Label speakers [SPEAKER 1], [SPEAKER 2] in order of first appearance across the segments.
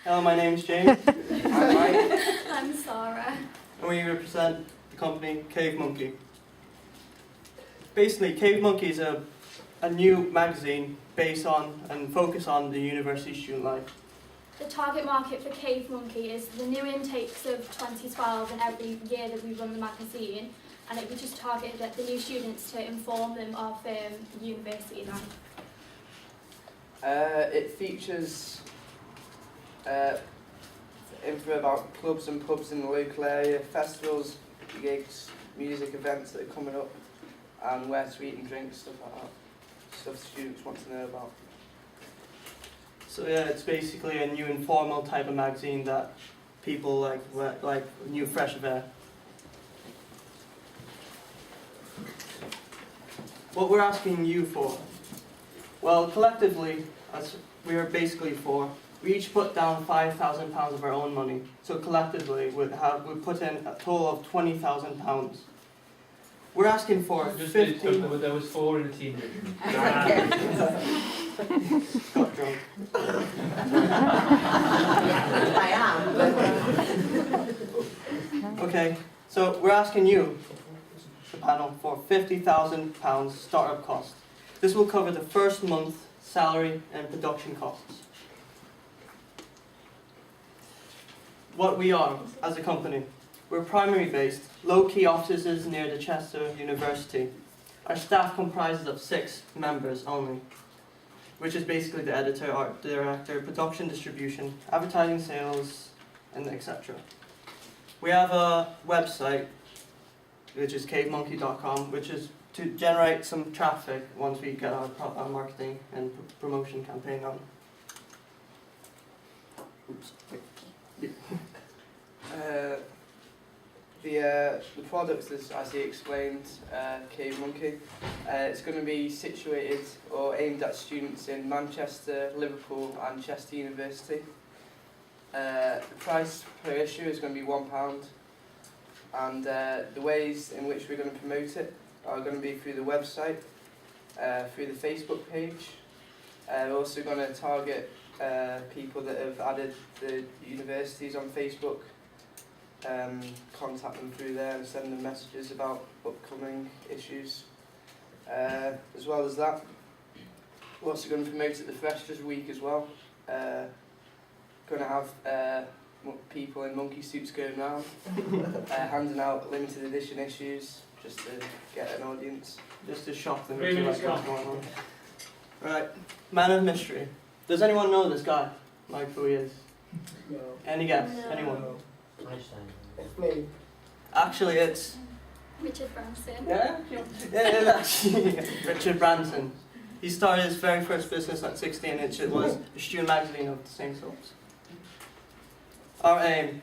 [SPEAKER 1] Hello, my name's James. I'm Mike.
[SPEAKER 2] I'm Sarah.
[SPEAKER 1] And we represent the company Cave Monkey. Basically, Cave Monkey is a new magazine based on and focused on the university student life.
[SPEAKER 2] The target market for Cave Monkey is the new intakes of 2012 and every year that we run the magazine, and it would just target the new students to inform them of university life.
[SPEAKER 3] It features info about clubs and pubs in the local area, festivals, gigs, music events that are coming up, and where to eat and drink, stuff like that. Stuff students want to know about.
[SPEAKER 1] So yeah, it's basically a new informal type of magazine that people like new fresh of air. What we're asking you for? Well, collectively, as we are basically four, we each put down £5,000 of our own money. So collectively, we put in a total of £20,000. We're asking for 15.
[SPEAKER 4] There was 4 in the team.
[SPEAKER 1] Got drunk.
[SPEAKER 5] I am.
[SPEAKER 1] Okay, so we're asking you, the panel, for £50,000 startup cost. This will cover the first month salary and production costs. What we are as a company, we're primary based, low-key offices near the Chester University. Our staff comprises of 6 members only, which is basically the editor, art director, production, distribution, advertising, sales, and etc. We have a website, which is cavemonkey.com, which is to generate some traffic once we get our marketing and promotion campaign on. Oops.
[SPEAKER 3] The product, as he explained, Cave Monkey, it's going to be situated or aimed at students in Manchester, Liverpool and Chester University. The price per issue is going to be £1, and the ways in which we're going to promote it are going to be through the website, through the Facebook page. We're also going to target people that have added the universities on Facebook, contact them through there and send them messages about upcoming issues. As well as that, we're also going to promote it the Freshers Week as well. Going to have people in monkey suits going around, handing out limited edition issues just to get an audience.
[SPEAKER 1] Just to shock them
[SPEAKER 4] 3
[SPEAKER 1] into
[SPEAKER 4] minutes
[SPEAKER 1] what's going on. Right, man of mystery. Does anyone know this guy? Like who he is?
[SPEAKER 5] No.
[SPEAKER 1] Any guess?
[SPEAKER 2] No.
[SPEAKER 1] Anyone?
[SPEAKER 5] It's me.
[SPEAKER 1] Actually, it's
[SPEAKER 2] Richard Branson.
[SPEAKER 1] it's actually Richard Branson. He started his very first business at 16, and it was a student magazine of the same sort. Our aim: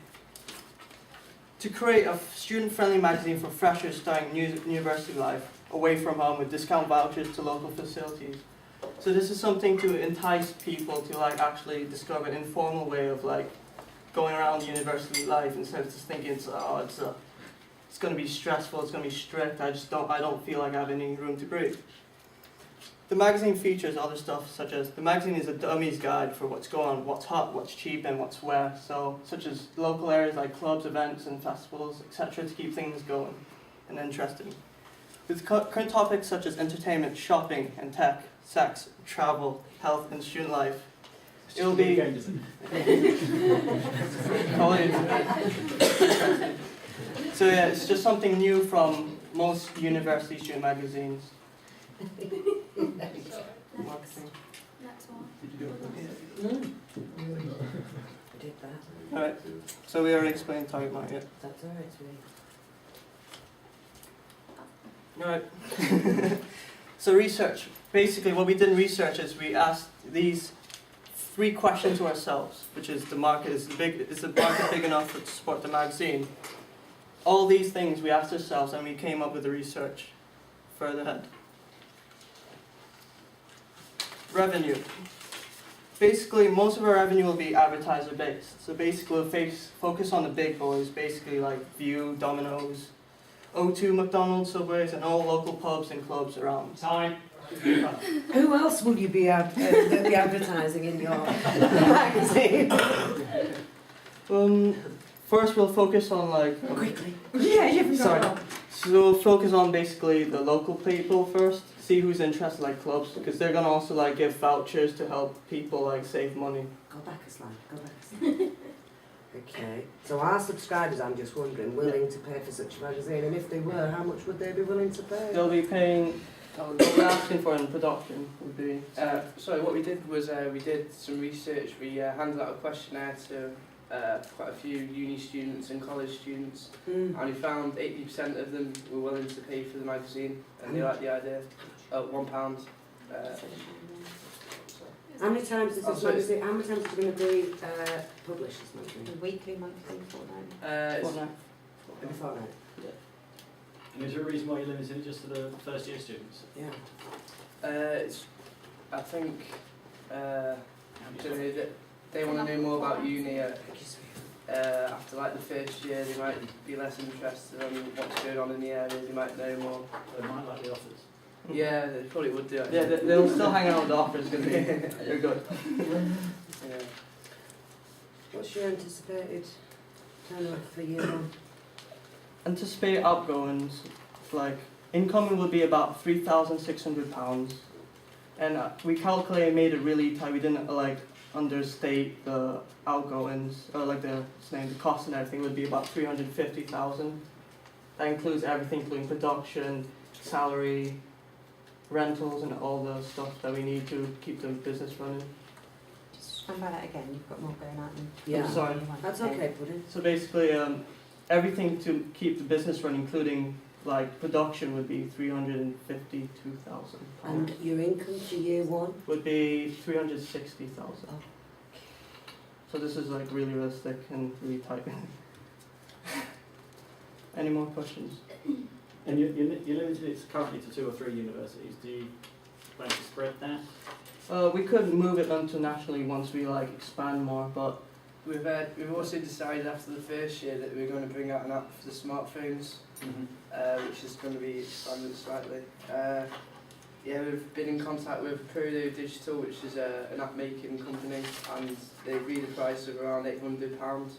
[SPEAKER 1] to create a student-friendly magazine for freshers starting university life, away from home, with discount vouchers to local facilities. So this is something to entice people to actually discover an informal way of going around university life, instead of just thinking it's going to be stressful, it's going to be strict. I don't feel like I have any room to breathe. The magazine features other stuff, such as the magazine is a dummy's guide for what's going on, what's hot, what's cheap, and what's where. So, such as local areas like clubs, events, and festivals, etc., to keep things going and interesting. With current topics such as entertainment, shopping, and tech, sex, travel, health, and student life, it'll be. So yeah, it's just something new from most university student magazines. Marketing.
[SPEAKER 2] Next one.
[SPEAKER 1] Did you do it?
[SPEAKER 5] I did that.
[SPEAKER 1] Alright, so we already explained target market.
[SPEAKER 5] That's alright, sweetie.
[SPEAKER 1] Alright. So research. Basically what we did in research is we asked these 3 questions to ourselves, which is the market is the market big enough to support the magazine? All these things we asked ourselves, and we came up with the research further ahead. Revenue. Basically, most of our revenue will be advertiser based. So basically, we'll focus on the big boys, basically like View, Domino's, O2, McDonald's, Subways, and all local pubs and clubs around.
[SPEAKER 4] Time.
[SPEAKER 5] Who else will you be advertising in your magazine?
[SPEAKER 1] First we'll focus on like...
[SPEAKER 5] Quickly. Yeah, you haven't
[SPEAKER 1] Sorry.
[SPEAKER 5] got
[SPEAKER 1] So we'll focus on basically the local people first, see who's interested, like clubs, because they're gonna also like give vouchers to help people like save money.
[SPEAKER 5] Go back a slide, go back a slide. Okay, so are subscribers, I'm just wondering, willing to pay for such a magazine? And if they were, how much would they be willing to pay?
[SPEAKER 1] They'll be paying, what we're asking for in production would be...
[SPEAKER 3] Sorry, what we did was we did some research. We handed out a questionnaire to quite a few uni students and college students, and we found 80% of them were willing to pay for the magazine, and they liked the idea. £1.
[SPEAKER 5] How many times is this magazine, how many times is it going to be published, this magazine?
[SPEAKER 4] Weekly, monthly, fortnightly?
[SPEAKER 1] Fortnight.
[SPEAKER 5] Every fortnight?
[SPEAKER 6] And is there a reason why you're limiting it just to the first year students?
[SPEAKER 5] Yeah.
[SPEAKER 3] I think they want to know more about uni. After like the first year, they might be less interested in what's going on in the area. They might know more.
[SPEAKER 6] They might like the offers.
[SPEAKER 3] Yeah, they probably would do.
[SPEAKER 1] Yeah, they'll still hang out with the offers because they're good.
[SPEAKER 3] Yeah.
[SPEAKER 5] What's your anticipated turnover for year one?
[SPEAKER 1] Anticipated outgoings, like incoming would be about £3,600, and we calculated, made it really tight. We didn't like understate the outgoings or like the cost and everything would be about 350,000. That includes everything, including production, salary, rentals, and all the stuff that we need to keep the business running.
[SPEAKER 4] Just run by that again, you've got more going on.
[SPEAKER 5] Yeah.
[SPEAKER 1] I'm sorry.
[SPEAKER 5] That's okay, Pudding.
[SPEAKER 1] So basically, everything to keep the business running, including like production, would be 352,000.
[SPEAKER 5] And your income for year one?
[SPEAKER 1] Would be 360,000.
[SPEAKER 5] Oh.
[SPEAKER 1] So this is like really realistic and really tight. Any more questions?
[SPEAKER 6] And you're limited it currently to 2 or 3 universities. Do you plan to spread that?
[SPEAKER 1] We could move it internationally once we like expand more, but
[SPEAKER 3] We've also decided after the first year that we're going to bring out an app for the smartphones, which is going to be expanded slightly. Yeah, we've been in contact with Prodo Digital, which is an app making company, and they agreed a price of around £800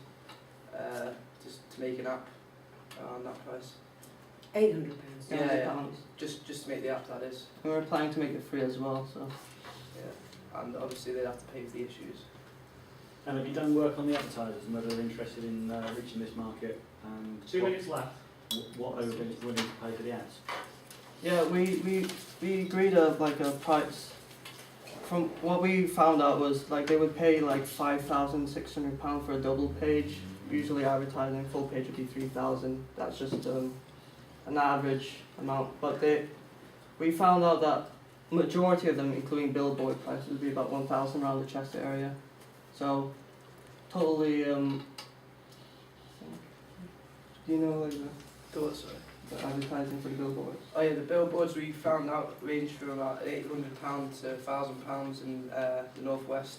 [SPEAKER 3] just to make an app around that price.
[SPEAKER 5] £800?
[SPEAKER 3] Yeah. Just to make the app, that is.
[SPEAKER 1] and we're planning to make it free as well. So
[SPEAKER 3] Yeah, and obviously they'd have to pay for the issues.
[SPEAKER 6] And have you done work on the advertisers and whether they're interested in reaching this market and
[SPEAKER 7] 2 minutes left.
[SPEAKER 6] what they would be willing to pay for the ads?
[SPEAKER 1] yeah, we agreed like a price. From what we found out was like they would pay like £5,600 for a double page. Usually advertising full page would be 3,000. That's just an average amount. But we found out that majority of them, including billboard prices, would be about 1,000 around the Chester area. So totally. Do you know like the advertising for the billboards?
[SPEAKER 3] Oh yeah, the billboards we found out range from about £800 to £1,000 in the northwest.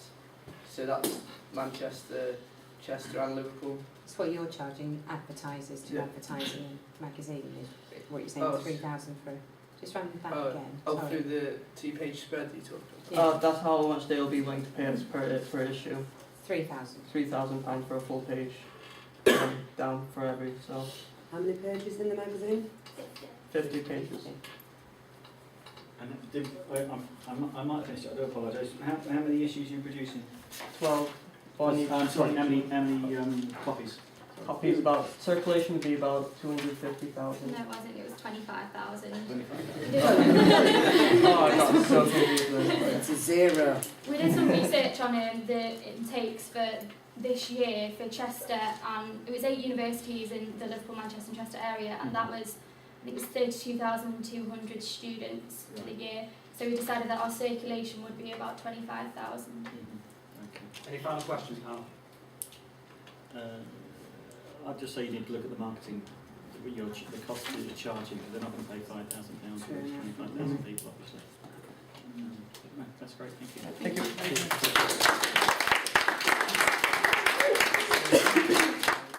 [SPEAKER 3] So that's Manchester, Chester, and Liverpool.
[SPEAKER 4] It's what you're charging advertisers to
[SPEAKER 3] Yeah.
[SPEAKER 4] advertise in a magazine, is what you're saying,
[SPEAKER 3] Oh,
[SPEAKER 4] 3,000 for. Just run that again.
[SPEAKER 3] Oh,
[SPEAKER 4] Sorry.
[SPEAKER 3] through the 2-page spread that you talked about.
[SPEAKER 4] Yeah.
[SPEAKER 1] That's how much they'll be willing to pay us per issue.
[SPEAKER 4] 3,000.
[SPEAKER 1] £3,000 for a full page, down for every, so
[SPEAKER 5] How many pages in the magazine?
[SPEAKER 1] 50 pages.
[SPEAKER 6] And I might have finished it, I do apologise. How many issues are you producing?
[SPEAKER 1] 12.
[SPEAKER 6] I'm sorry, how many copies?
[SPEAKER 1] Copies about circulation would be about 250,000.
[SPEAKER 2] No, it wasn't. It was 25,000.
[SPEAKER 6] 25.
[SPEAKER 1] Oh, I got so confused.
[SPEAKER 5] It's a 0.
[SPEAKER 2] We did some research on the intakes for this year for Chester, and it was 8 universities in the Liverpool, Manchester and Chester area, and that was, I think it was 32,200 students for the year. So we decided that our circulation would be about 25,000.
[SPEAKER 6] Okay.
[SPEAKER 7] Any final questions, Carl?
[SPEAKER 6] I'd just say you need to look at the marketing, the cost that you're charging, because they're not going to pay £5,000 for 25,000 people, obviously. No, that's great, thank you.
[SPEAKER 1] Thank you.